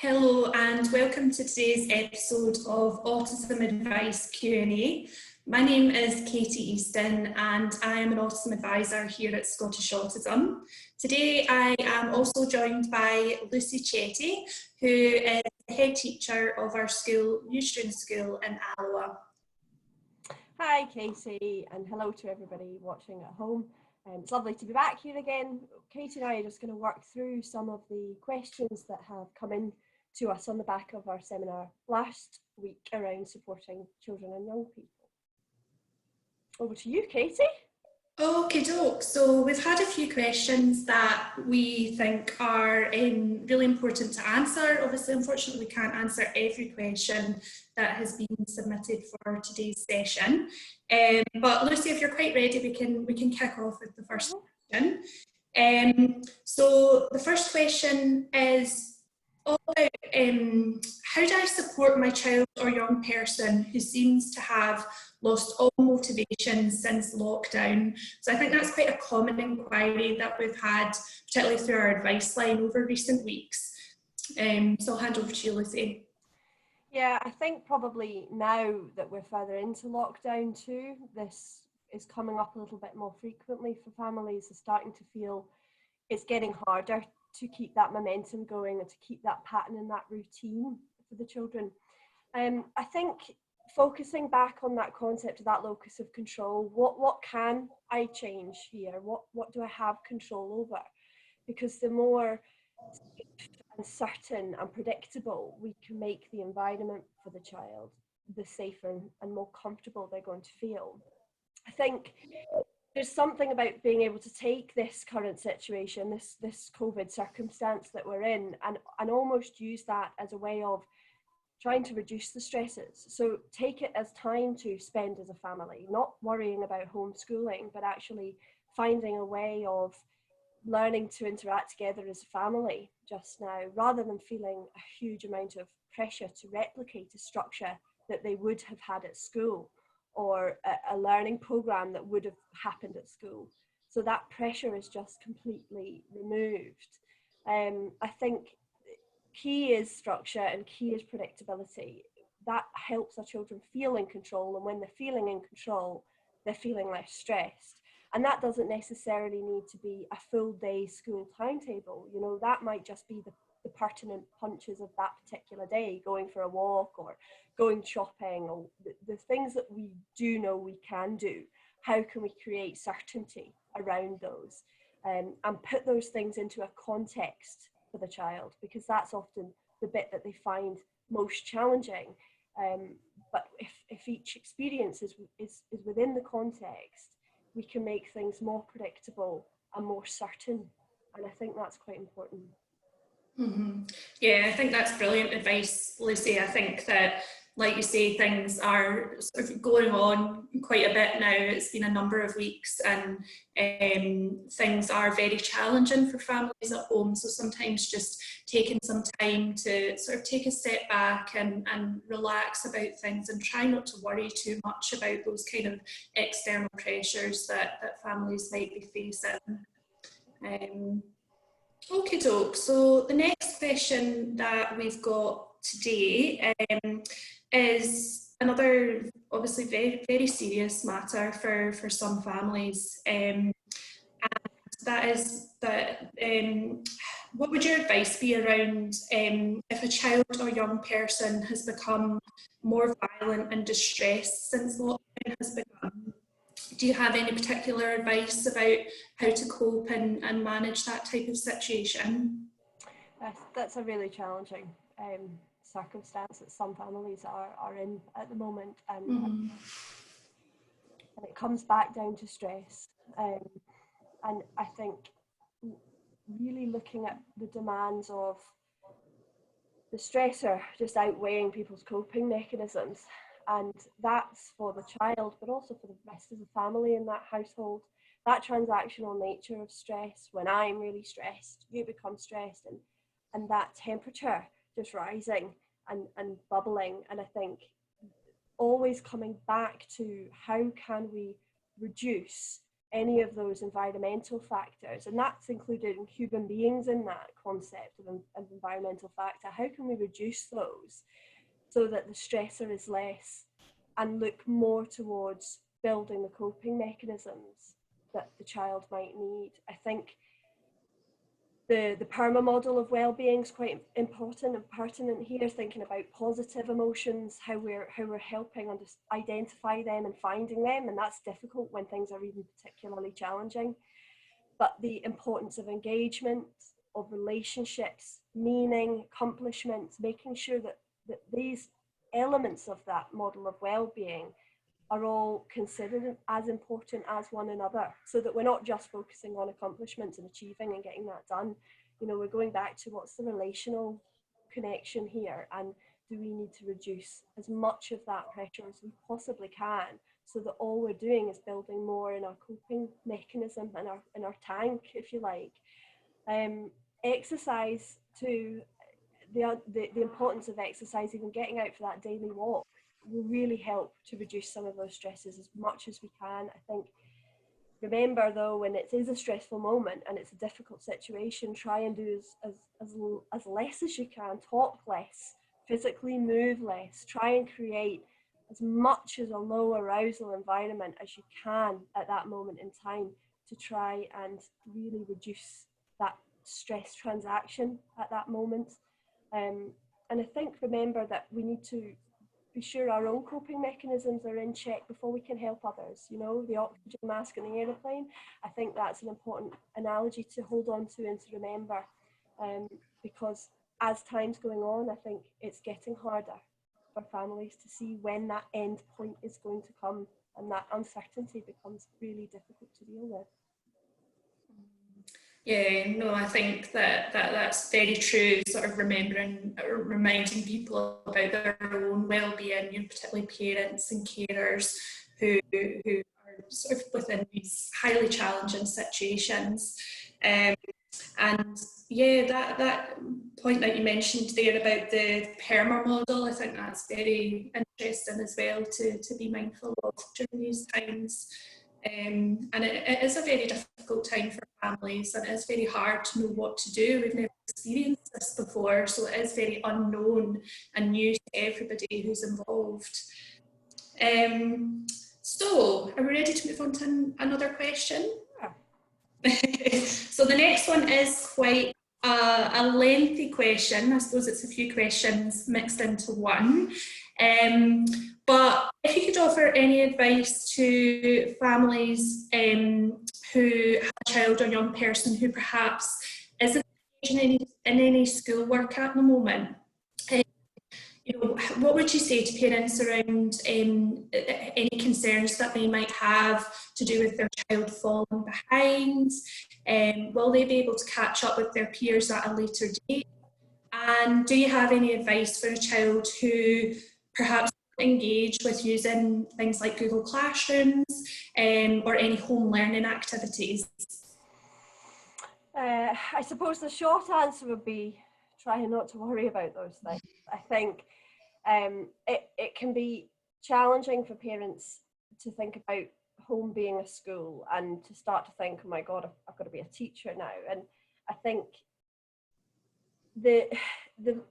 Hello and welcome to today's episode of Autism Advice Q&A. My name is Katie Easton and I am an Autism Advisor here at Scottish Autism. Today I am also joined by Lucy Chetty, who is the head teacher of our school, New Student School in Alloa. Hi Katie, and hello to everybody watching at home. It's lovely to be back here again. Katie and I are just going to work through some of the questions that have come in to us on the back of our seminar last week around supporting children and young people. Over to you, Katie. Okay, doke. So we've had a few questions that we think are really important to answer. Obviously, unfortunately, we can't answer every question that has been submitted for today's session. But Lucy, if you're quite ready, we can kick off with the first question. So the first question is all about how do I support my child or young person who seems to have lost all motivation since lockdown? So I think that's quite a common inquiry that we've had, particularly through our advice line over recent weeks. So I'll hand over to you, Lucy. Yeah, I think probably now that we're further into lockdown too, this is coming up a little bit more frequently for families. Are starting to feel it's getting harder to keep that momentum going and to keep that pattern and that routine for the children. I think focusing back on that concept of that locus of control, what can I change here? What do I have control over? Because the more and certain and predictable we can make the environment for the child, the safer and more comfortable they're going to feel. I think there's something about being able to take this current situation, this COVID circumstance that we're in, and almost use that as a way of trying to reduce the stresses. So take it as time to spend as a family, not worrying about homeschooling, but actually finding a way of learning to interact together as a family just now, rather than feeling a huge amount of pressure to replicate a structure that they would have had at school, or a learning program that would have happened at school. So that pressure is just completely removed. I think key is structure and key is predictability. That helps our children feel in control, and when they're feeling in control, they're feeling less stressed. And that doesn't necessarily need to be a full day school timetable. You know, that might just be the pertinent punches of that particular day, going for a walk or going shopping, or the things that we do know we can do. How can we create certainty around those and put those things into a context for the child, because that's often the bit that they find most challenging. But if each experience is within the context, we can make things more predictable and more certain. And I think that's quite important. Mm-hmm. Yeah, I think that's brilliant advice, Lucy. I think that, like you say, things are sort of going on quite a bit now. It's been a number of weeks and things are very challenging for families at home. So sometimes just taking some time to sort of take a step back and relax about things and try not to worry too much about those kind of external pressures that families might be facing. Okay, doke. So the next question that we've got today is another obviously very, very serious matter for some families. And that is that what would your advice be around if a child or young person has become more violent and distressed since lockdown has begun? Do you have any particular advice about how to cope and manage that type of situation? That's a really challenging circumstance that some families are in at the moment, and it comes back down to stress. And I think really looking at the demands of the stressor just outweighing people's coping mechanisms. And that's for the child, but also for the rest of the family in that household. That transactional nature of stress, when I'm really stressed, you become stressed, and that temperature just rising and bubbling. And I think always coming back to how can we reduce any of those environmental factors, and that's including human beings in that concept of environmental factor, how can we reduce those so that the stressor is less and look more towards building the coping mechanisms that the child might need? I think the PERMA model of well-being is quite important and pertinent here, thinking about positive emotions, how we're helping identify them and finding them, and that's difficult when things are even particularly challenging. But the importance of engagement, of relationships, meaning, accomplishments, making sure that these elements of that model of well-being are all considered as important as one another, so that we're not just focusing on accomplishments and achieving and getting that done. You know, we're going back to what's the relational connection here, and do we need to reduce as much of that pressure as we possibly can, so that all we're doing is building more in our coping mechanism and in our tank, if you like. Exercise too, the importance of exercise, even getting out for that daily walk, will really help to reduce some of those stresses as much as we can. I think, remember though, when it is a stressful moment and it's a difficult situation, try and do as less as you can, talk less, physically move less, try and create as much as a low arousal environment as you can at that moment in time, to try and really reduce that stress transaction at that moment. And I think, remember that we need to be sure our own coping mechanisms are in check before we can help others. You know, the oxygen mask in the aeroplane, I think that's an important analogy to hold on to and to remember, because as time's going on, I think it's getting harder for families to see when that end point is going to come, and that uncertainty becomes really difficult to deal with. Yeah, no, I think that's very true, sort of reminding people about their own well-being, you know, particularly parents and carers who are sort of within these highly challenging situations. And yeah, that point that you mentioned there about the PERMA model, I think that's very interesting as well to be mindful of during these times. And it is a very difficult time for families, and it is very hard to know what to do. We've never experienced this before, so it is very unknown and new to everybody who's involved. So, are we ready to move on to another question? Yeah. So the next one is quite a lengthy question. I suppose it's a few questions mixed into one. But if you could offer any advice to families who have a child or young person who perhaps isn't engaging in any schoolwork at the moment, you know, what would you say to parents around any concerns that they might have to do with their child falling behind? Will they be able to catch up with their peers at a later date? And do you have any advice for a child who perhaps engage with using things like Google Classrooms or any home learning activities? I suppose the short answer would be try not to worry about those things. I think it can be challenging for parents to think about home being a school and to start to think, oh my God, I've got to be a teacher now. And I think the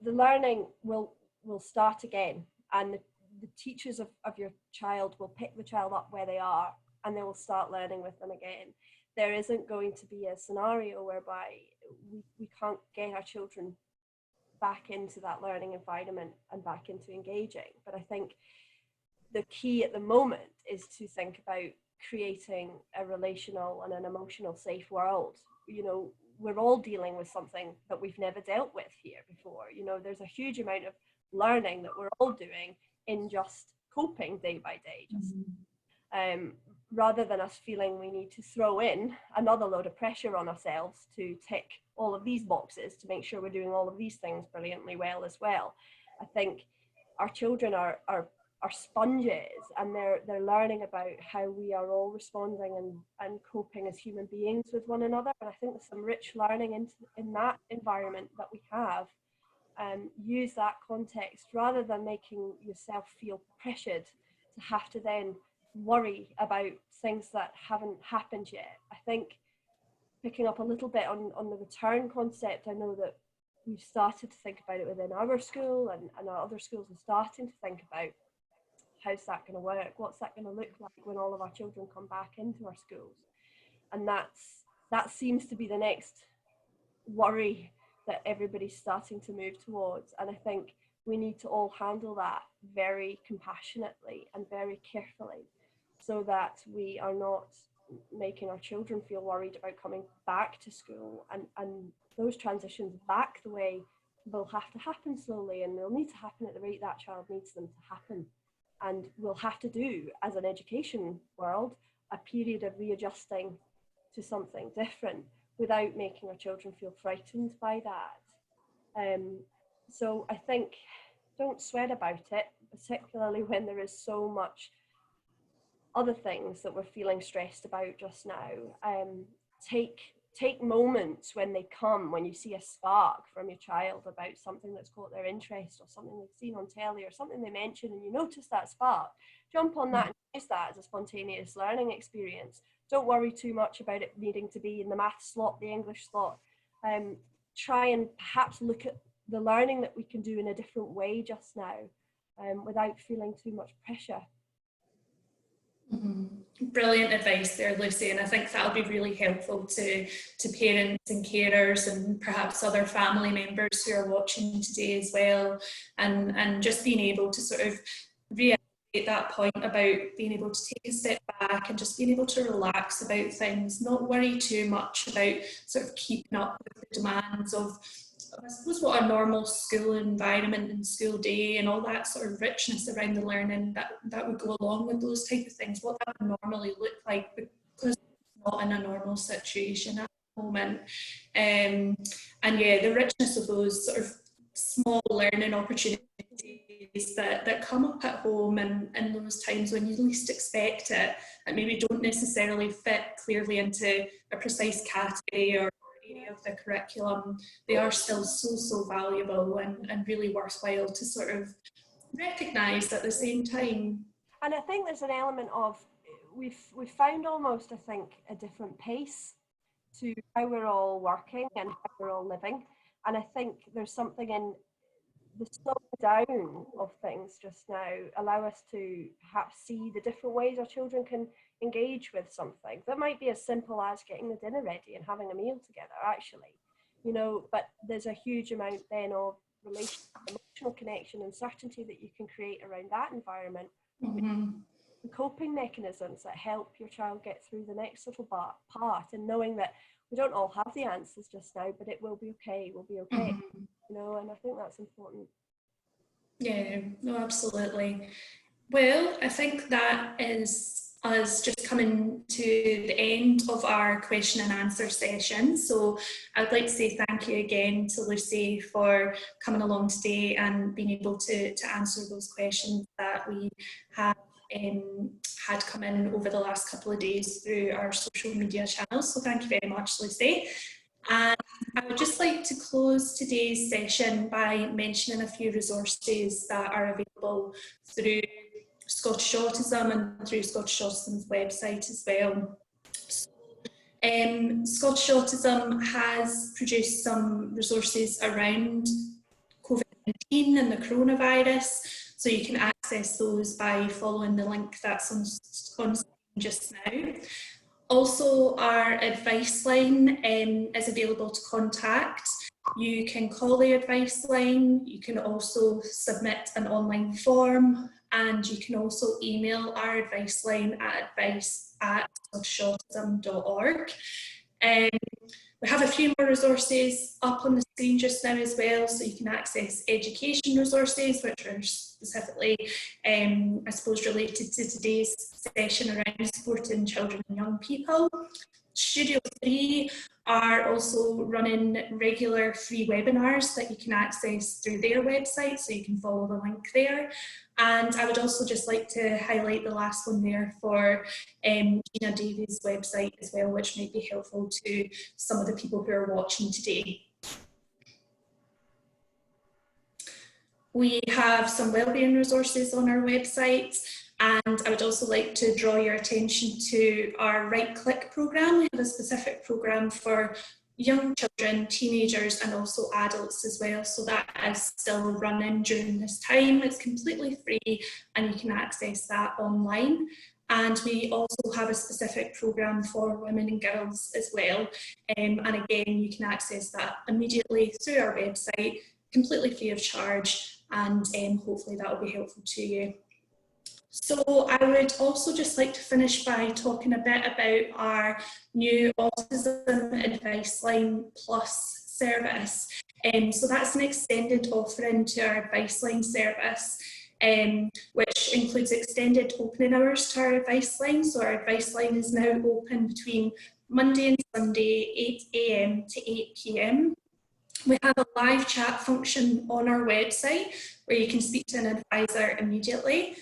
learning will start again, and the teachers of your child will pick the child up where they are, and they will start learning with them again. There isn't going to be a scenario whereby we can't get our children back into that learning environment and back into engaging. But I think the key at the moment is to think about creating a relational and an emotional safe world. You know, we're all dealing with something that we've never dealt with here before. You know, there's a huge amount of learning that we're all doing in just coping day by day, just rather than us feeling we need to throw in another load of pressure on ourselves to tick all of these boxes to make sure we're doing all of these things brilliantly well as well. I think our children are sponges, and they're learning about how we are all responding and coping as human beings with one another. And I think there's some rich learning in that environment that we have. Use that context rather than making yourself feel pressured to have to then worry about things that haven't happened yet. I think picking up a little bit on the return concept, I know that we've started to think about it within our school, and our other schools are starting to think about how's that going to work, what's that going to look like when all of our children come back into our schools. And that seems to be the next worry that everybody's starting to move towards. And I think we need to all handle that very compassionately and very carefully, so that we are not making our children feel worried about coming back to school, and those transitions back the way will have to happen slowly, and they'll need to happen at the rate that child needs them to happen. And we'll have to do, as an education world, a period of readjusting to something different without making our children feel frightened by that. So I think don't sweat about it, particularly when there is so much other things that we're feeling stressed about just now. Take moments when they come, when you see a spark from your child about something that's caught their interest, or something they've seen on telly, or something they mention, and you notice that spark. Jump on that and use that as a spontaneous learning experience. Don't worry too much about it needing to be in the math slot, the English slot. Try and perhaps look at the learning that we can do in a different way just now, without feeling too much pressure. Brilliant advice there, Lucy, and I think that'll be really helpful to parents and carers and perhaps other family members who are watching today as well, and just being able to sort of reiterate that point about being able to take a step back and just being able to relax about things, not worry too much about sort of keeping up with the demands of, I suppose, what a normal school environment and school day and all that sort of richness around the learning that would go along with those type of things, what that would normally look like, because it's not in a normal situation at the moment. And yeah, the richness of those sort of small learning opportunities that come up at home, and in those times when you least expect it, that maybe don't necessarily fit clearly into a precise category or area of the curriculum, they are still so valuable and really worthwhile to sort of recognise at the same time. And I think there's an element of, we've found almost, I think, a different pace to how we're all working and how we're all living. And I think there's something in the slowing down of things just now allow us to perhaps see the different ways our children can engage with something that might be as simple as getting the dinner ready and having a meal together, actually, you know. But there's a huge amount then of emotional connection and certainty that you can create around that environment. The coping mechanisms that help your child get through the next little part, and knowing that we don't all have the answers just now, but it will be okay, you know, and I think that's important. Yeah, no, absolutely. Well, I think that is us just coming to the end of our question and answer session. So I would like to say thank you again to Lucy for coming along today and being able to answer those questions that we have had come in over the last couple of days through our social media channels. So thank you very much, Lucy. And I would just like to close today's session by mentioning a few resources that are available through Scottish Autism and through Scottish Autism's website as well. So, Scottish Autism has produced some resources around COVID-19 and the coronavirus, so you can access those by following the link that's on screen just now. Also, our advice line is available to contact. You can call the advice line, you can also submit an online form, and you can also email our advice line at advice@scottishautism.org. We have a few more resources up on the screen just now as well, so you can access education resources, which are specifically, I suppose, related to today's session around supporting children and young people. Studio 3 are also running regular free webinars that you can access through their website, so you can follow the link there. And I would also just like to highlight the last one there for Gina Davies' website as well, which might be helpful to some of the people who are watching today. We have some wellbeing resources on our website, And I would also like to draw your attention to our Right Click programme. We have a specific programme for young children, teenagers, and also adults as well. So that is still running during this time. It's completely free and you can access that online. And we also have a specific programme for women and girls as well. And again, you can access that immediately through our website, completely free of charge, and hopefully that will be helpful to you. So I would also just like to finish by talking a bit about our new Autism Advice Line Plus service. So that's an extended offering to our Advice Line service, which includes extended opening hours to our Advice Line. So our Advice Line is now open between Monday and Sunday, 8 AM to 8 PM. We have a live chat function on our website where you can speak to an advisor immediately.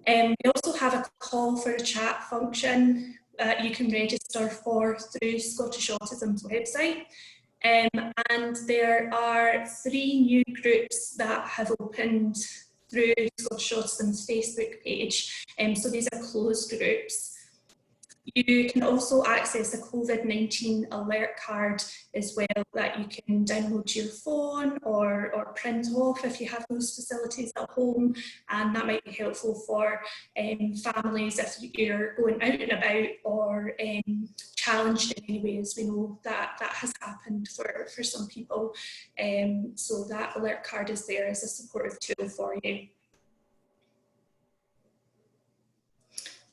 We also have a call for a chat function that you can register for through Scottish Autism's website. And there are 3 new groups that have opened through Scottish Autism's Facebook page. So these are closed groups. You can also access a COVID-19 alert card as well that you can download to your phone or print off if you have those facilities at home, and that might be helpful for families if you're going out and about or challenged in any way, as we know that has happened for some people. So that alert card is there as a supportive tool for you.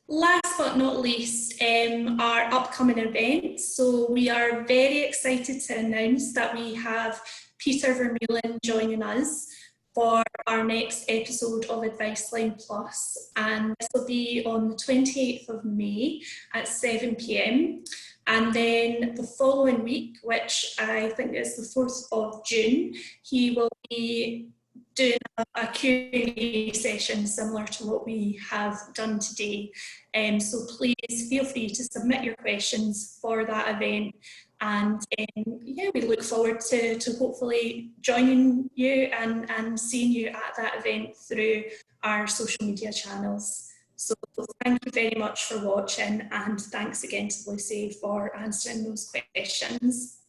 Last but not least, our upcoming events. So we are very excited to announce that we have Peter Vermeulen joining us for our next episode of Advice Line Plus, and this will be on the 28th of May at 7 PM. And then the following week, which I think is the 4th of June, he will be doing a Q&A session similar to what we have done today. So please feel free to submit your questions for that event. And yeah, we look forward to hopefully joining you and seeing you at that event through our social media channels. So thank you very much for watching, and thanks again to Lucy for answering those questions.